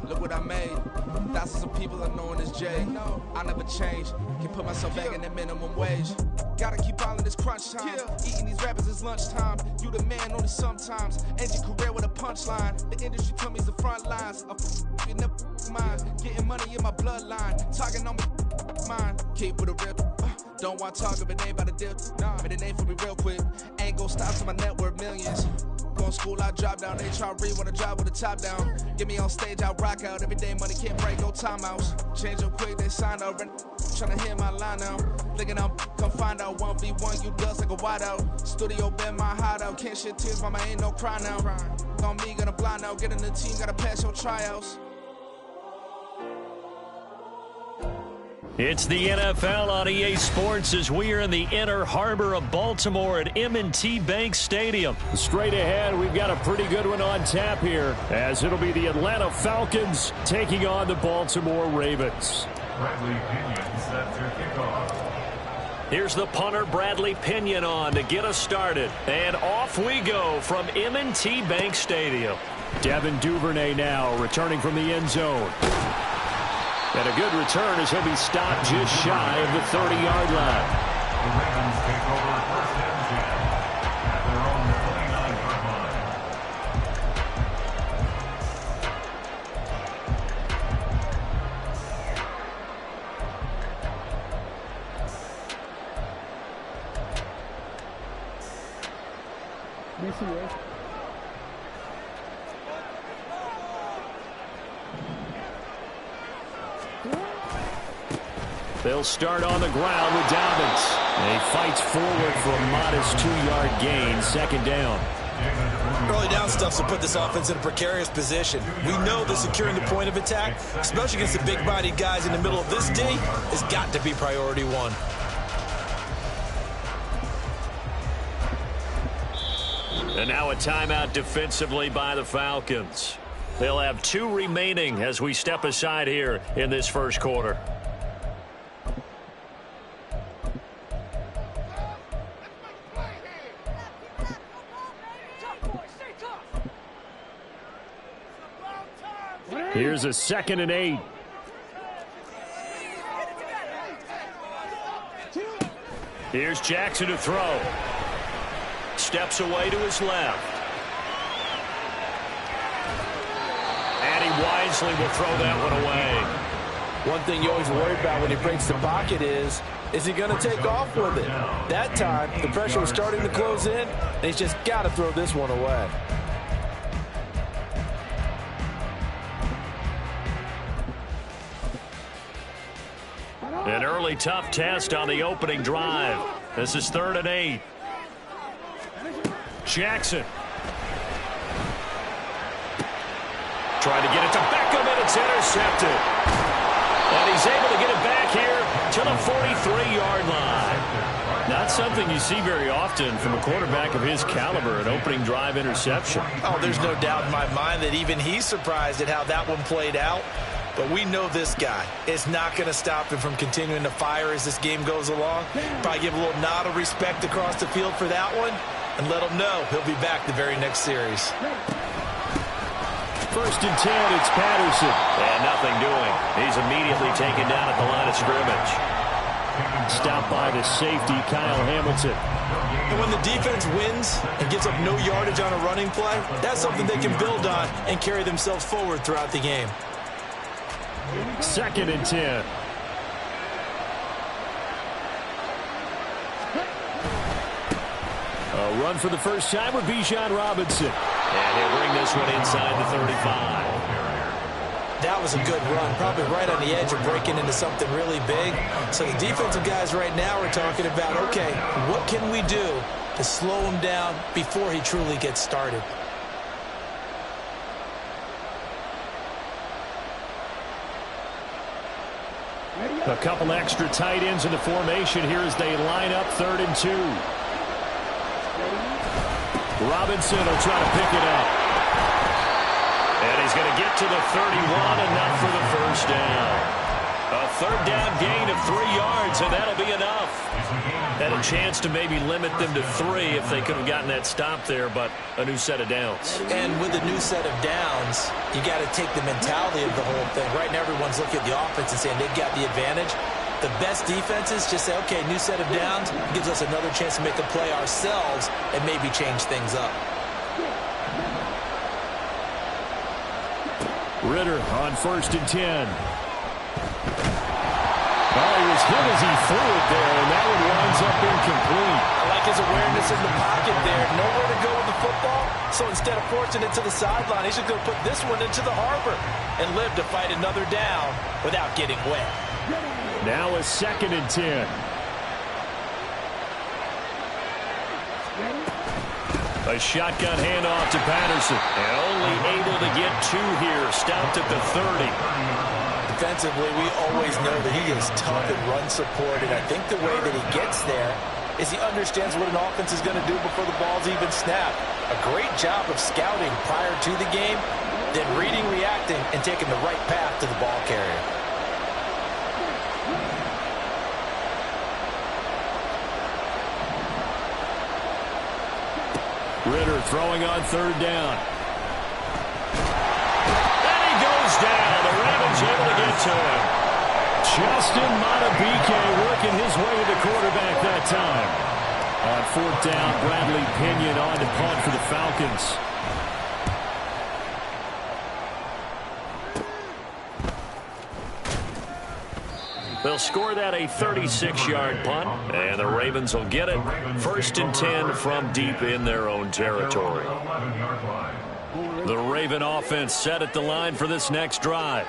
look what I made. Thousands of people are knowing this J. I never change. Can put myself back in the minimum wage. Gotta keep all in this crunch time. Eating these rappers is lunchtime. You the man only sometimes. End your career with a punchline. The industry told me it's the front lines. You never mind. Getting money in my bloodline. Talking on me mine. Keep with a rip. Don't want to talk if it ain't about a dip. But it ain't for me real quick. Ain't gon' stop till my net worth millions. Going to school, I drop down. They try to read when I drive with the top down. Get me on stage, I rock out. Every day money can't break, no timeouts. Change up quick, they sign up. Tryna hear my line now. Thinking I'm come find out 1v1, you dust like a wideout. Studio been my hideout. Can't shed tears, mama ain't no cry now. On me, gonna blind out. Get in the team, gotta pass your tryouts. It's the NFL on EA Sports as we are in the inner harbor of Baltimore at M&T Bank Stadium. Straight ahead, we've got a pretty good one on tap here, as it'll be the Atlanta Falcons taking on the Baltimore Ravens. Bradley Pinion set to kick off. Here's the punter, Bradley Pinion, on to get us started. And off we go from M&T Bank Stadium. Devin Duvernay now returning from the end zone. And a good return as he'll be stopped just shy of the 30-yard line. The Ravens take over first and 10 at their own 29-yard line. They'll start on the ground with Dobbins. And he fights forward for a modest 2-yard gain, second down. Early down stuff will put this offense in a precarious position. We know that securing the point of attack, especially against the big-bodied guys in the middle of this D, has got to be priority one. And now a timeout defensively by the Falcons. They'll have 2 remaining as we step aside here in this first quarter. Here's a 2nd and 8. Here's Jackson to throw. Steps away to his left. And he wisely will throw that one away. One thing you always worry about when he breaks the pocket is he going to take off with it? That time, the pressure was starting to close in, and he's just got to throw this one away. An early tough test on the opening drive. This is 3rd and 8. Jackson. Trying to get it to Beckham, and it's intercepted. And he's able to get it back here to the 43-yard line. Not something you see very often from a quarterback of his caliber, an opening drive interception. Oh, there's no doubt in my mind that even he's surprised at how that one played out. But we know this guy is not going to stop him from continuing to fire as this game goes along. Probably give a little nod of respect across the field for that one and let him know he'll be back the very next series. 1st and 10, it's Patterson. And nothing doing. He's immediately taken down at the line of scrimmage. Stopped by the safety, Kyle Hamilton. And when the defense wins and gives up no yardage on a running play, that's something they can build on and carry themselves forward throughout the game. 2nd and 10. A run for the first time with Bijan Robinson. And he'll bring this one inside the 35. That was a good run, probably right on the edge of breaking into something really big. So the defensive guys right now are talking about, okay, what can we do to slow him down before he truly gets started? A couple extra tight ends in the formation here as they line up 3rd and 2. Robinson will try to pick it up. And he's going to get to the 31, enough for the first down. A third down gain of 3 yards, and that'll be enough. Had a chance to maybe limit them to 3 if they could have gotten that stop there, but a new set of downs. And with a new set of downs, you got to take the mentality of the whole thing. Right now, everyone's looking at the offense and saying they've got the advantage. The best defenses just say, okay, new set of downs gives us another chance to make a play ourselves and maybe change things up. Ritter on 1st and 10. Oh, he was hit as he threw it there, and that one winds up incomplete. I like his awareness in the pocket there. Nowhere to go with the football, so instead of forcing it to the sideline, he's just going to put this one into the harbor and live to fight another down without getting wet. Now a 2nd and 10. A shotgun handoff to Patterson. And only able to get 2 here. Stopped at the 30. Defensively, we always know that he is tough and run support, and I think the way that he gets there is he understands what an offense is going to do before the ball's even snapped. A great job of scouting prior to the game, then reading, reacting, and taking the right path to the ball carrier. Ritter throwing on 3rd down. And he goes down. The Ravens able to get to him. Justin Madubuike working his way to the quarterback that time. On 4th down, Bradley Pinion on to punt for the Falcons. They'll score that a 36-yard punt, and the Ravens will get it 1st and 10 from deep in their own territory. The Raven offense set at the line for this next drive.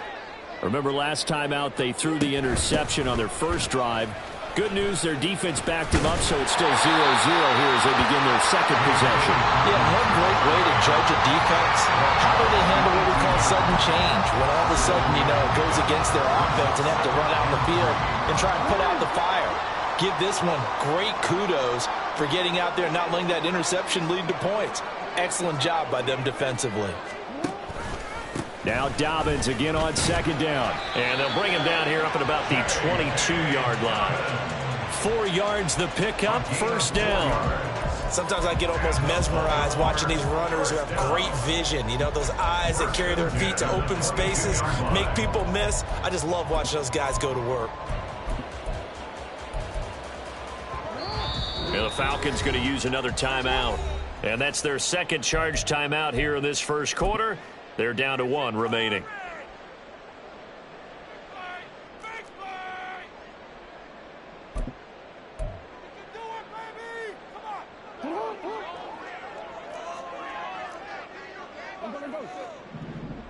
Remember last time out they threw the interception on their first drive. Good news, their defense backed them up, so it's still 0-0 here as they begin their 2nd possession. Yeah, one great way to judge a defense, how do they handle what we call sudden change? When all of a sudden, you know, it goes against their offense and have to run out in the field and try and put out the fire. Give this one great kudos for getting out there and not letting that interception lead to points. Excellent job by them defensively. Now Dobbins again on 2nd down. And they'll bring him down here up at about the 22-yard line. 4 yards the pickup, 1st down. Sometimes I get almost mesmerized watching these runners who have great vision. You know, those eyes that carry their feet to open spaces, make people miss. I just love watching those guys go to work. And the Falcons going to use another timeout. And that's their 2nd charge timeout here in this 1st quarter. They're down to 1 remaining.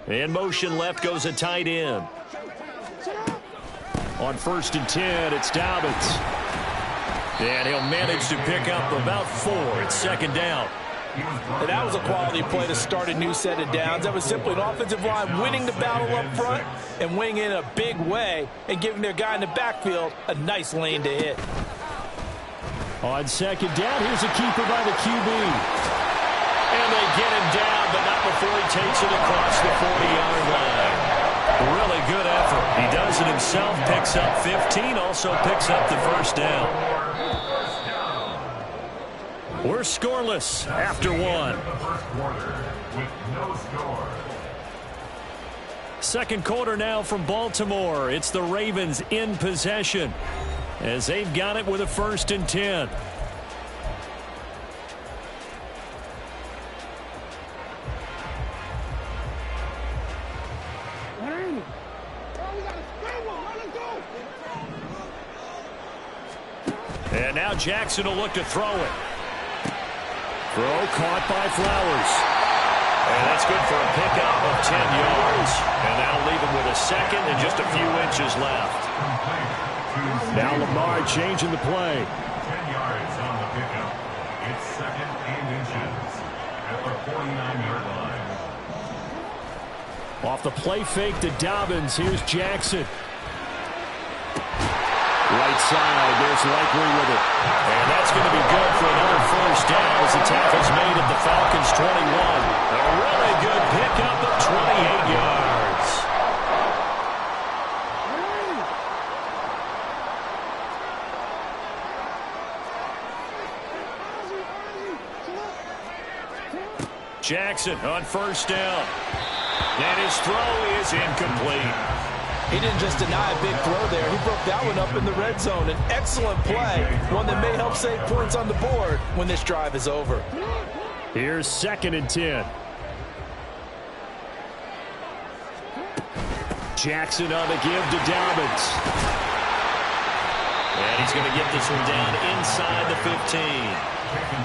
In motion left goes a tight end. On 1st and 10, it's Dobbins. And he'll manage to pick up about 4. It's 2nd down. And that was a quality play to start a new set of downs. That was simply an offensive line winning the battle up front and winning in a big way and giving their guy in the backfield a nice lane to hit. On 2nd down, here's a keeper by the QB. And they get him down, but not before he takes it across the 40-yard line. Really good effort. He does it himself, picks up 15, also picks up the 1st down. We're scoreless after 1. 2nd quarter now from Baltimore. It's the Ravens in possession as they've got it with a 1st and 10. And now Jackson will look to throw it. Throw caught by Flowers. And that's good for a pickup of 10 yards. And that'll leave him with a 2nd and just a few inches left. Now Lamar changing the play. 10 yards on the pickup. It's 2nd and inches at the 49-yard line. Off the play fake to Dobbins. Here's Jackson. Right side, there's Likely with it. And that's going to be good for another 1st down as the tackle's made at the Falcons' 21. A really good pickup of 28 yards. Jackson on first down. And his throw is incomplete. He didn't just deny a big throw there. He broke that one up in the red zone. An excellent play, one that may help save points on the board when this drive is over. Here's 2nd and 10. Jackson on the give to Dobbins. And he's going to get this one down inside the 15.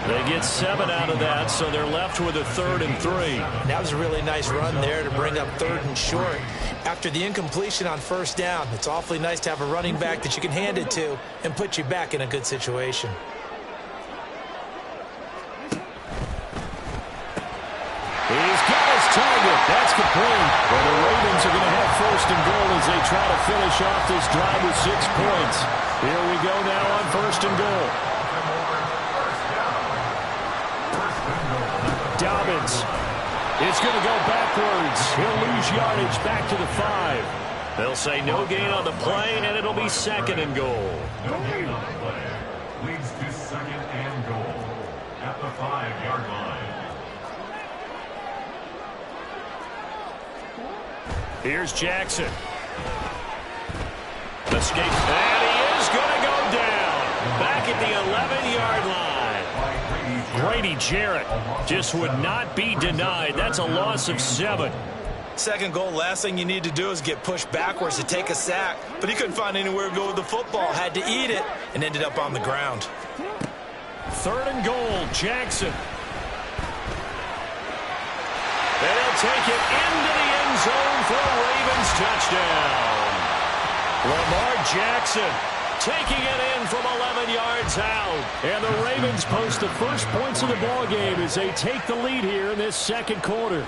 They get 7 out of that, so they're left with a 3rd and 3. That was a really nice run there to bring up 3rd and short. After the incompletion on first down, it's awfully nice to have a running back that you can hand it to and put you back in a good situation. He's got his target. That's complete. Well, the Ravens are going to have 1st and goal as they try to finish off this drive with 6 points. Here we go now on 1st and goal. Dobbins is going to go backwards. He'll lose yardage back to the 5. They'll say no gain on the play, and it'll be 2nd and goal. No gain on the play. Leads to 2nd and goal at the 5-yard line. Here's Jackson. Escape. And he is going to go down. Back at the 11-yard line. Grady Jarrett just would not be denied. That's a loss of 7. 2nd goal, last thing you need to do is get pushed backwards to take a sack. But he couldn't find anywhere to go with the football. Had to eat it and ended up on the ground. 3rd and goal, Jackson. They'll take it into the end zone for a Ravens touchdown. Lamar Jackson taking it in from 11 yards out. And the Ravens post the first points of the ball game as they take the lead here in this 2nd quarter.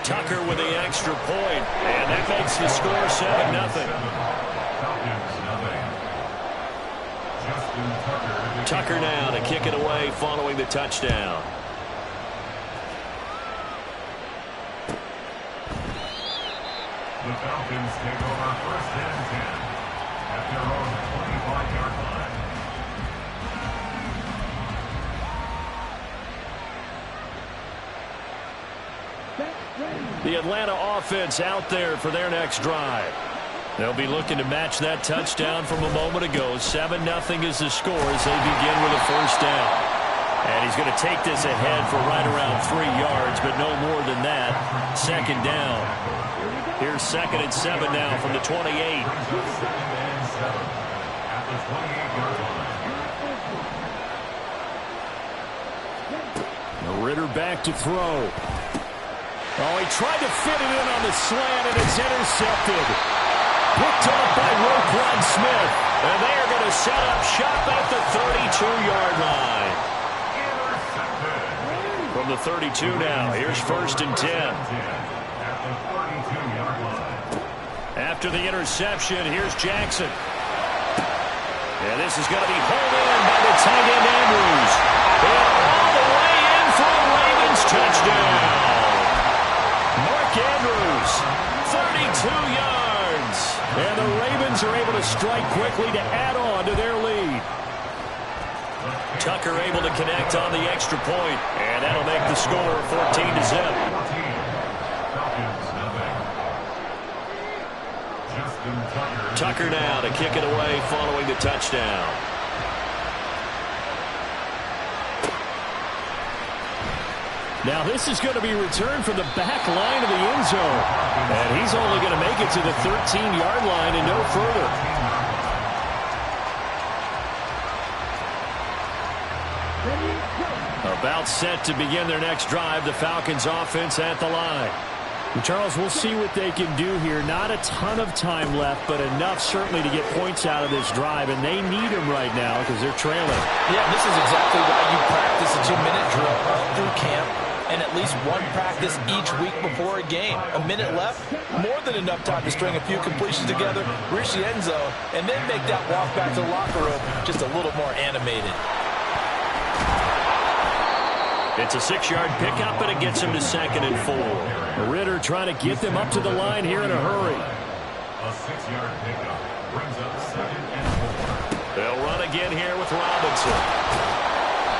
Tucker with the extra point, and that makes the score 7-0. Tucker now to kick it away following the touchdown. The Falcons take over 1st and 10 at their own 25-yard line. The Atlanta offense out there for their next drive. They'll be looking to match that touchdown from a moment ago. 7-0 is the score as they begin with a 1st down. And he's going to take this ahead for right around 3 yards, but no more than that. 2nd down. Here's 2nd and 7 now from the 28. Ritter back to throw. Oh, he tried to fit it in on the slant, and it's intercepted. Picked up by Roquan Smith. And they are going to set up shop at the 32-yard line. From the 32 now, here's 1st and 10. After the interception, here's Jackson. And this is going to be hauled in by the tight end Andrews. And all the way in for a Ravens touchdown. Mark Andrews, 32 yards. And the Ravens are able to strike quickly to add on to their lead. Tucker able to connect on the extra point. And that'll make the score 14-0. Tucker now to kick it away following the touchdown. Now this is going to be returned from the back line of the end zone. And he's only going to make it to the 13-yard line and no further. About set to begin their next drive, the Falcons offense at the line. Charles, we'll see what they can do here. Not a ton of time left, but enough certainly to get points out of this drive, and they need them right now because they're trailing. Yeah, this is exactly why you practice a 2-minute drill through camp and at least one practice each week before a game. A minute left, more than enough time to string a few completions together, reach the end zone, and then make that walk back to the locker room just a little more animated. It's a 6-yard pickup, and it gets him to 2nd and 4. Ritter trying to get them up to the line here in a hurry. A 6-yard pickup brings up 2nd and 4. They'll run again here with Robinson.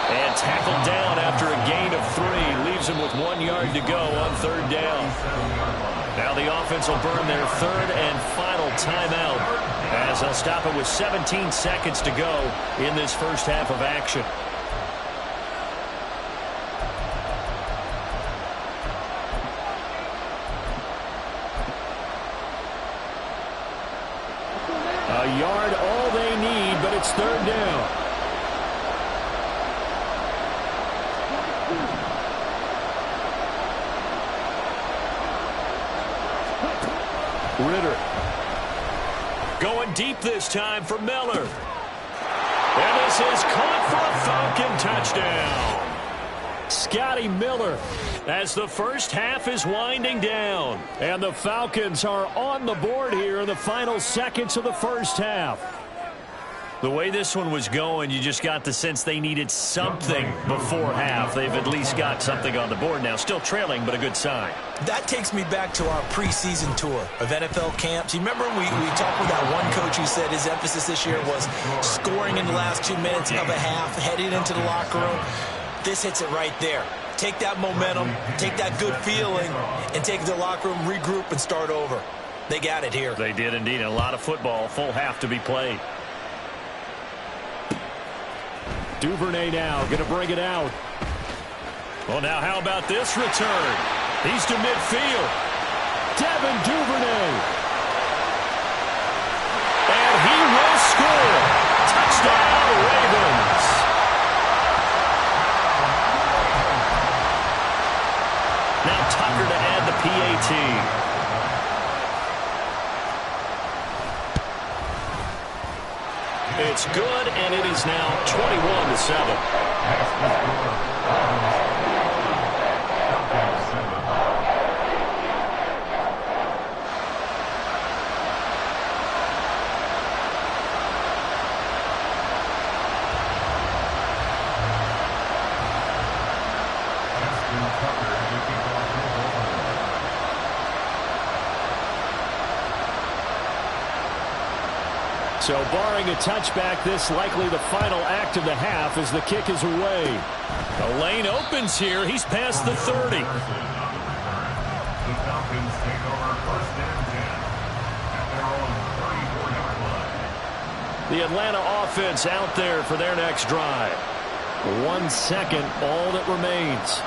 And tackled down after a gain of 3. Leaves him with 1 yard to go on 3rd down. Now the offense will burn their 3rd and final timeout as they'll stop it with 17 seconds to go in this first half of action. A yard all they need, but it's 3rd down. Ritter. Going deep this time for Miller. And this is caught for a Falcon touchdown. Scotty Miller as the first half is winding down. And the Falcons are on the board here in the final seconds of the first half. The way this one was going, you just got the sense they needed something before half. They've at least got something on the board now. Still trailing, but a good sign. That takes me back to our preseason tour of NFL camps. You remember we talked with that one coach who said his emphasis this year was scoring in the last 2 minutes of a half, heading into the locker room. This hits it right there. Take that momentum, take that good feeling, and take it to the locker room, regroup, and start over. They got it here. They did indeed. A lot of football, full half to be played. Duvernay now going to bring it out. Well, now how about this return? He's to midfield. Devin Duvernay. And he will score. Touchdown, Ravens. Now Tucker to add the PAT. It's good, and it is now 21-7. So barring a touchback, this likely the final act of the half as the kick is away. The lane opens here. He's past the 30. The Falcons take over 1st and 10 at their own 34-yard line. The Atlanta offense out there for their next drive. 1 second, all that remains.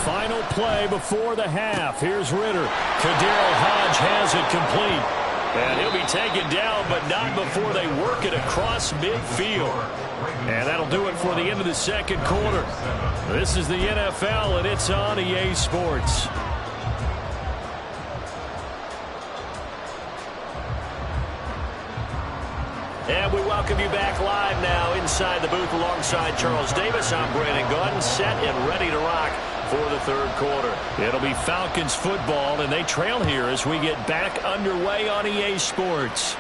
Final play before the half. Here's Ritter. Kaderl Hodge has it complete. And he'll be taken down, but not before they work it across midfield. And that'll do it for the end of the second quarter. This is the NFL, and it's on EA Sports. And we welcome you back live now inside the booth alongside Charles Davis. I'm Brandon Gaudin, set and ready to rock for the third quarter. It'll be Falcons football, and they trail here as we get back underway on EA Sports.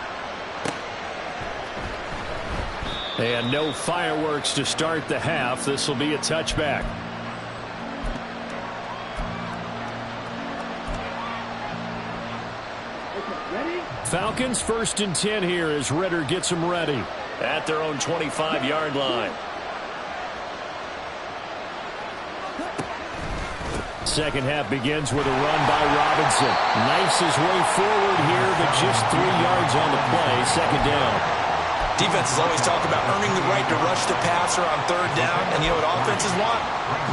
And no fireworks to start the half. This will be a touchback. Falcons 1st and 10 here as Ritter gets them ready at their own 25-yard line. Second half begins with a run by Robinson. Knifes his way forward here, but just 3 yards on the play. 2nd down. Defenses always talk about earning the right to rush the passer on 3rd down. And you know what offenses want?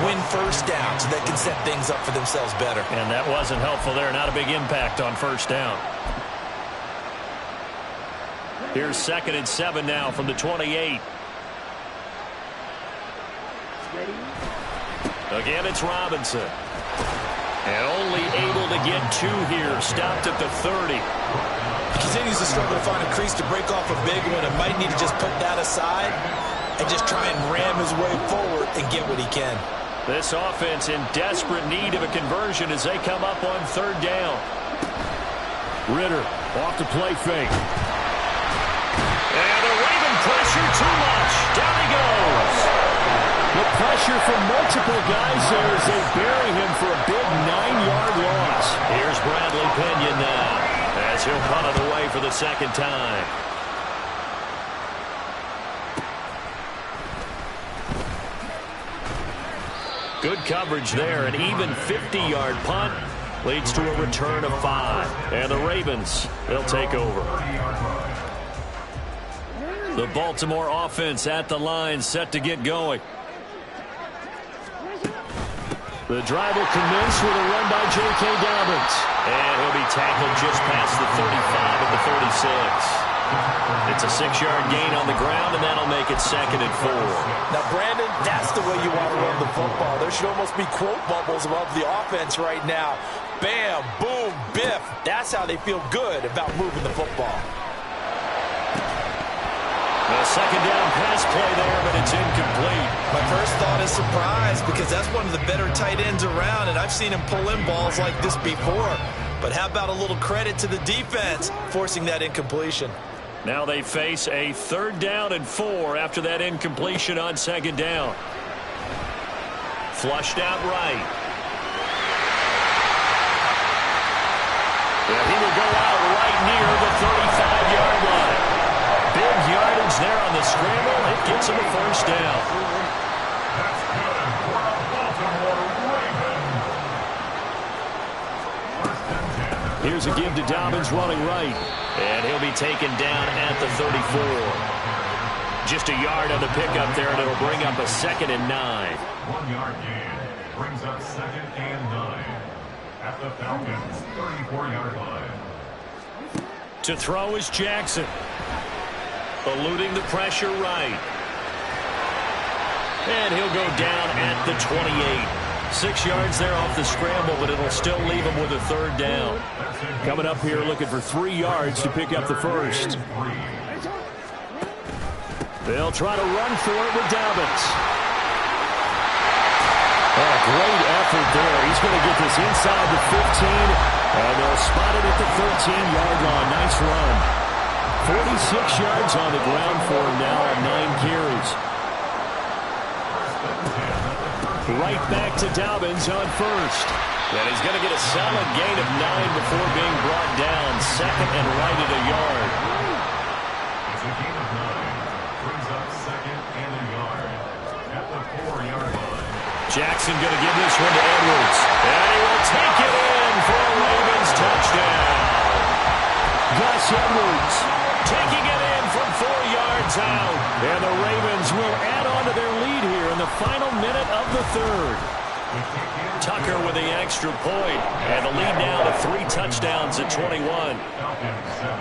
Win 1st down so they can set things up for themselves better. And that wasn't helpful there. Not a big impact on 1st down. Here's 2nd and 7 now from the 28. Again, it's Robinson. And only able to get 2 here. Stopped at the 30. Continues to struggle to find a crease to break off a big one. And might need to just put that aside and just try and ram his way forward and get what he can. This offense in desperate need of a conversion as they come up on 3rd down. Ritter off the play fake. And the Raven pressure too much. Down he goes. The pressure from multiple guys there as they bury him for a big 9-yard loss. Here's Bradley Pinion now as he'll punt it away for the 2nd time. Good coverage there. An even 50-yard punt leads to a return of 5. And the Ravens, they'll take over. The Baltimore offense at the line, set to get going. The drive will commence with a run by J.K. Dobbins. And he'll be tackled just past the 35 at the 36. It's a 6-yard gain on the ground, and that'll make it 2nd and 4. Now, Brandon, that's the way you want to run the football. There should almost be quote bubbles above the offense right now. Bam, boom, biff. That's how they feel good about moving the football. A second down pass play there, but it's incomplete. My first thought is surprise, because that's one of the better tight ends around, and I've seen him pull in balls like this before. But how about a little credit to the defense forcing that incompletion? Now they face a 3rd down and 4 after that incompletion on 2nd down. Flushed out right. Yeah, he will go out right near the 35-yard line. Big yardage there on the scramble. It gets him a 1st down. That's good for the Baltimore Ravens. 1st and 10. Here's a give to Dobbins running right. And he'll be taken down at the 34. Just a yard on the pickup there, and it'll bring up a 2nd and 9. 1-yard gain brings up 2nd and 9 at the Falcons' 34-yard line. To throw is Jackson. Eluding the pressure right. And he'll go down at the 28. 6 yards there off the scramble, but it'll still leave him with a 3rd down. Coming up here looking for 3 yards to pick up the 1st. They'll try to run for it with Dobbins. Oh, great effort there. He's going to get this inside the 15, and they'll spot it at the 13-yard line. Nice run. 46 yards on the ground for him now on 9 carries. Right back to Dobbins on 1st. And he's going to get a solid gain of 9 before being brought down. 2nd and right at a yard. It's a gain of 9. Brings up 2nd and a yard at the 4-yard line. Jackson going to give this one to Edwards. And he will take it in for a Ravens touchdown. Gus Edwards taking it in from 4 yards out. And the Ravens will add on to their lead here in the final minute of the 3rd. Tucker with the extra point, and the lead now to 3 touchdowns at 21. Falcons 7.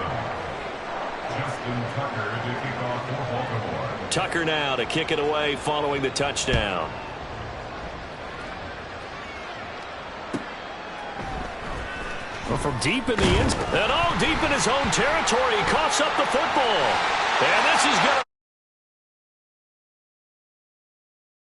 Justin Tucker to kick off for Baltimore. Tucker now to kick it away following the touchdown. Well, from deep in the end, and all deep in his own territory, he coughs up the football. And this is going to